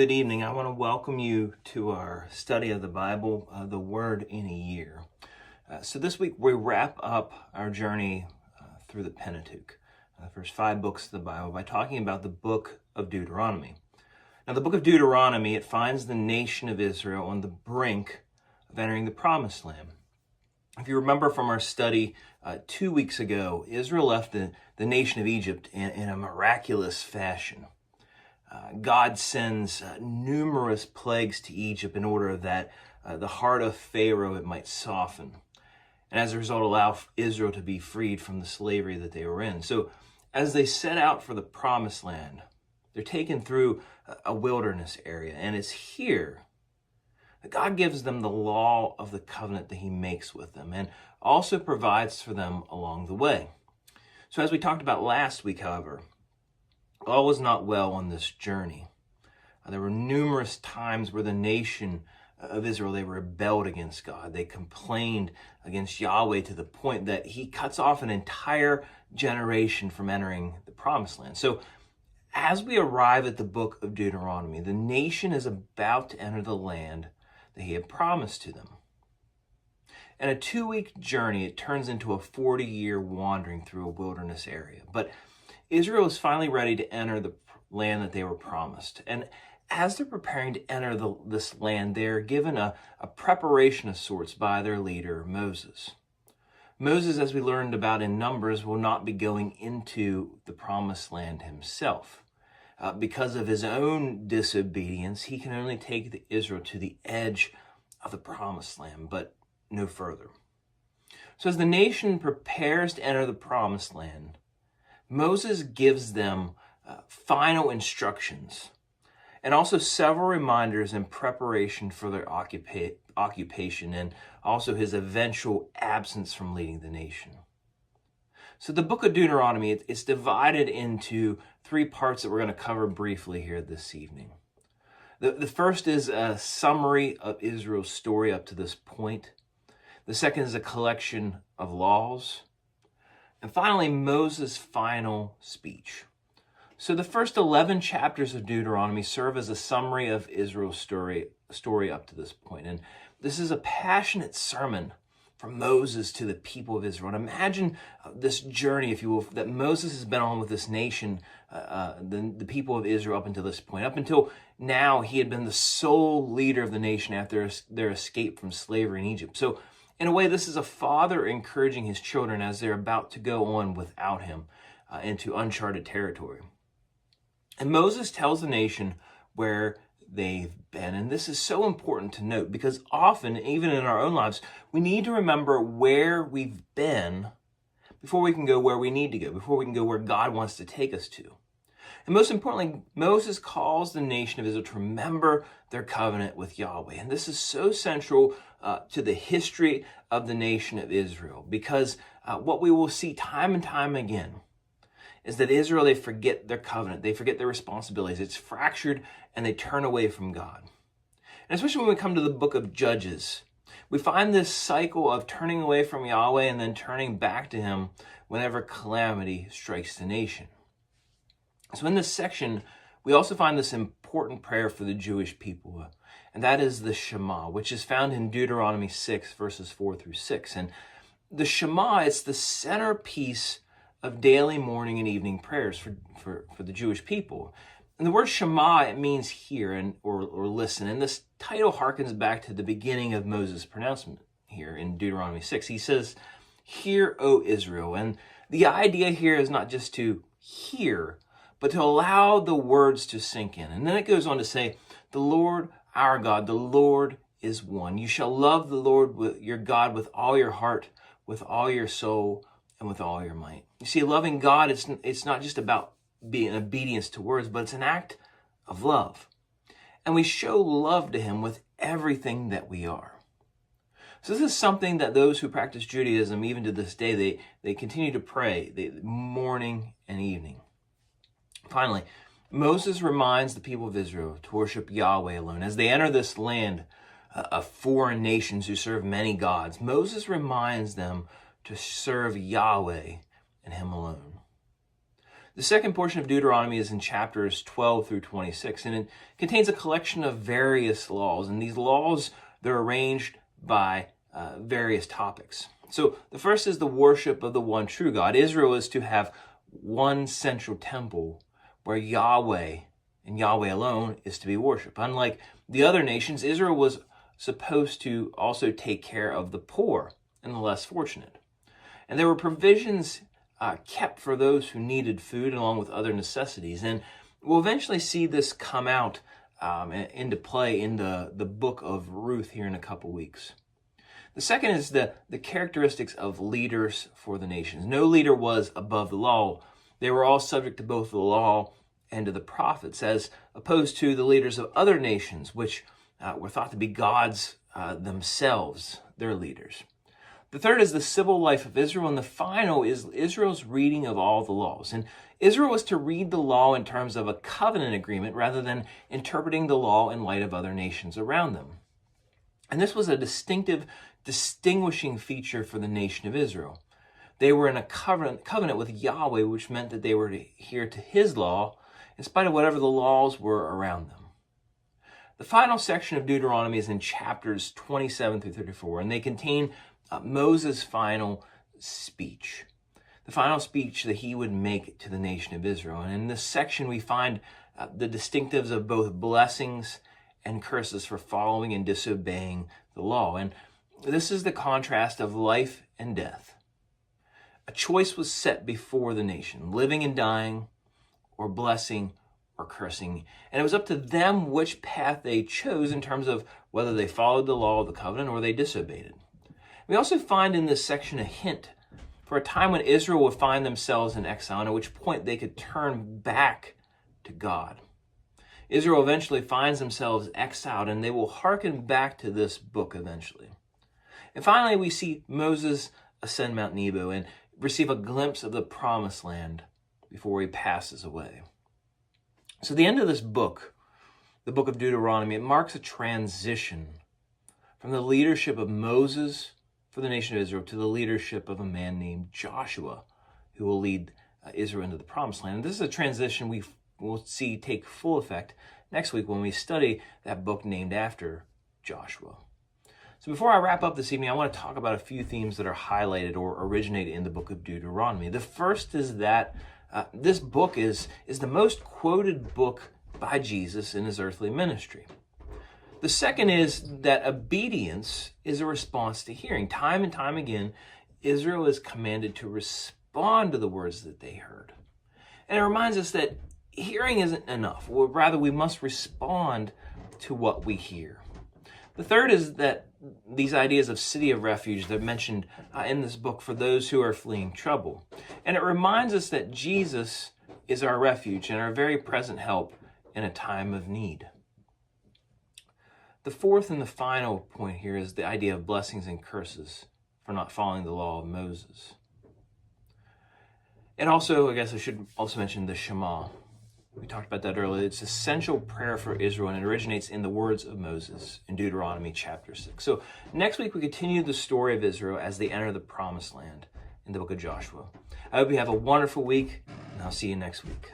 good evening. I want to welcome you to our study of the Bible, the Word in a Year. So this week we wrap up our journey through the Pentateuch, the first 5 books of the Bible, by talking about the book of Deuteronomy. Now, the book of Deuteronomy, it finds the nation of Israel on the brink of entering the Promised Land. If you remember from our study 2 weeks ago, Israel left the nation of Egypt in a miraculous fashion. God sends numerous plagues to Egypt in order that the heart of Pharaoh it might soften, and as a result allow Israel to be freed from the slavery that they were in. So as they set out for the Promised Land, they're taken through a wilderness area, and it's here that God gives them the law of the covenant that he makes with them and also provides for them along the way. So as we talked about last week, however, all was not well on this journey. There were numerous times where the nation of Israel, they rebelled against God. They complained against Yahweh to the point that he cuts off an entire generation from entering the Promised Land. So as we arrive at the book of Deuteronomy, the nation is about to enter the land that he had promised to them. And a 2-week journey, it turns into a 40-year wandering through a wilderness area. But Israel is finally ready to enter the land that they were promised. And as they're preparing to enter this land, they're given a preparation of sorts by their leader, Moses. Moses, as we learned about in Numbers, will not be going into the promised land himself. Because of his own disobedience, he can only take Israel to the edge of the promised land, but no further. So as the nation prepares to enter the promised land, Moses gives them final instructions and also several reminders in preparation for their occupation and also his eventual absence from leading the nation. So the book of Deuteronomy, it's divided into 3 parts that we're going to cover briefly here this evening. The first is a summary of Israel's story up to this point. The second is a collection of laws. And finally, Moses' final speech. So the first 11 chapters of Deuteronomy serve as a summary of Israel's story up to this point. And this is a passionate sermon from Moses to the people of Israel. And imagine this journey, if you will, that Moses has been on with this nation, the people of Israel up until this point. Up until now, he had been the sole leader of the nation after their escape from slavery in Egypt. So in a way, this is a father encouraging his children as they're about to go on without him into uncharted territory. And Moses tells the nation where they've been. And this is so important to note because often, even in our own lives, we need to remember where we've been before we can go where we need to go, before we can go where God wants to take us to. And most importantly, Moses calls the nation of Israel to remember their covenant with Yahweh. And this is so central to the history of the nation of Israel because what we will see time and time again is that Israel, they forget their covenant. They forget their responsibilities. It's fractured and they turn away from God. And especially when we come to the book of Judges, we find this cycle of turning away from Yahweh and then turning back to him whenever calamity strikes the nation. So in this section, we also find this important prayer for the Jewish people, and that is the Shema, which is found in Deuteronomy 6, verses 4 through 6. And the Shema is the centerpiece of daily morning and evening prayers for the Jewish people. And the word Shema, it means hear or listen. And this title harkens back to the beginning of Moses' pronouncement here in Deuteronomy 6. He says, "Hear, O Israel." And the idea here is not just to hear, but to allow the words to sink in. And then it goes on to say, "The Lord our God, the Lord is one. You shall love the Lord your God with all your heart, with all your soul, and with all your might." You see, loving God, it's not just about being obedience to words, but it's an act of love. And we show love to him with everything that we are. So this is something that those who practice Judaism, even to this day, they continue to pray morning and evening. Finally, Moses reminds the people of Israel to worship Yahweh alone. As they enter this land of foreign nations who serve many gods, Moses reminds them to serve Yahweh and him alone. The second portion of Deuteronomy is in chapters 12 through 26, and it contains a collection of various laws. And these laws, they're arranged by various topics. So the first is the worship of the one true God. Israel is to have one central temple where Yahweh and Yahweh alone is to be worshipped. Unlike the other nations, Israel was supposed to also take care of the poor and the less fortunate. And there were provisions kept for those who needed food along with other necessities. And we'll eventually see this come out into play in the book of Ruth here in a couple weeks. The second is the characteristics of leaders for the nations. No leader was above the law. They were all subject to both the law and to the prophets, as opposed to the leaders of other nations, which were thought to be gods themselves, their leaders. The third is the civil life of Israel, and the final is Israel's reading of all the laws. And Israel was to read the law in terms of a covenant agreement rather than interpreting the law in light of other nations around them. And this was a distinguishing feature for the nation of Israel. They were in a covenant with Yahweh, which meant that they were to adhere to his law in spite of whatever the laws were around them. The final section of Deuteronomy is in chapters 27 through 34, and they contain Moses' final speech, the final speech that he would make to the nation of Israel. And in this section, we find the distinctives of both blessings and curses for following and disobeying the law. And this is the contrast of life and death. A choice was set before the nation, living and dying, or blessing or cursing. And it was up to them which path they chose in terms of whether they followed the law of the covenant or they disobeyed it. We also find in this section a hint for a time when Israel would find themselves in exile, and at which point they could turn back to God. Israel eventually finds themselves exiled, and they will hearken back to this book eventually. And finally, we see Moses ascend Mount Nebo and receive a glimpse of the promised land before he passes away. So the end of this book, the book of Deuteronomy, it marks a transition from the leadership of Moses for the nation of Israel to the leadership of a man named Joshua, who will lead Israel into the promised land. And this is a transition we will see take full effect next week when we study that book named after Joshua. So before I wrap up this evening, I want to talk about a few themes that are highlighted or originate in the book of Deuteronomy. The first is that this book is the most quoted book by Jesus in his earthly ministry. The second is that obedience is a response to hearing. Time and time again, Israel is commanded to respond to the words that they heard. And it reminds us that hearing isn't enough, or rather we must respond to what we hear. The third is that these ideas of city of refuge that are mentioned in this book for those who are fleeing trouble. And it reminds us that Jesus is our refuge and our very present help in a time of need. The fourth and the final point here is the idea of blessings and curses for not following the law of Moses. And also, I guess I should also mention the Shema. We talked about that earlier. It's essential prayer for Israel, and it originates in the words of Moses in Deuteronomy chapter 6. So next week, we continue the story of Israel as they enter the promised land in the book of Joshua. I hope you have a wonderful week, and I'll see you next week.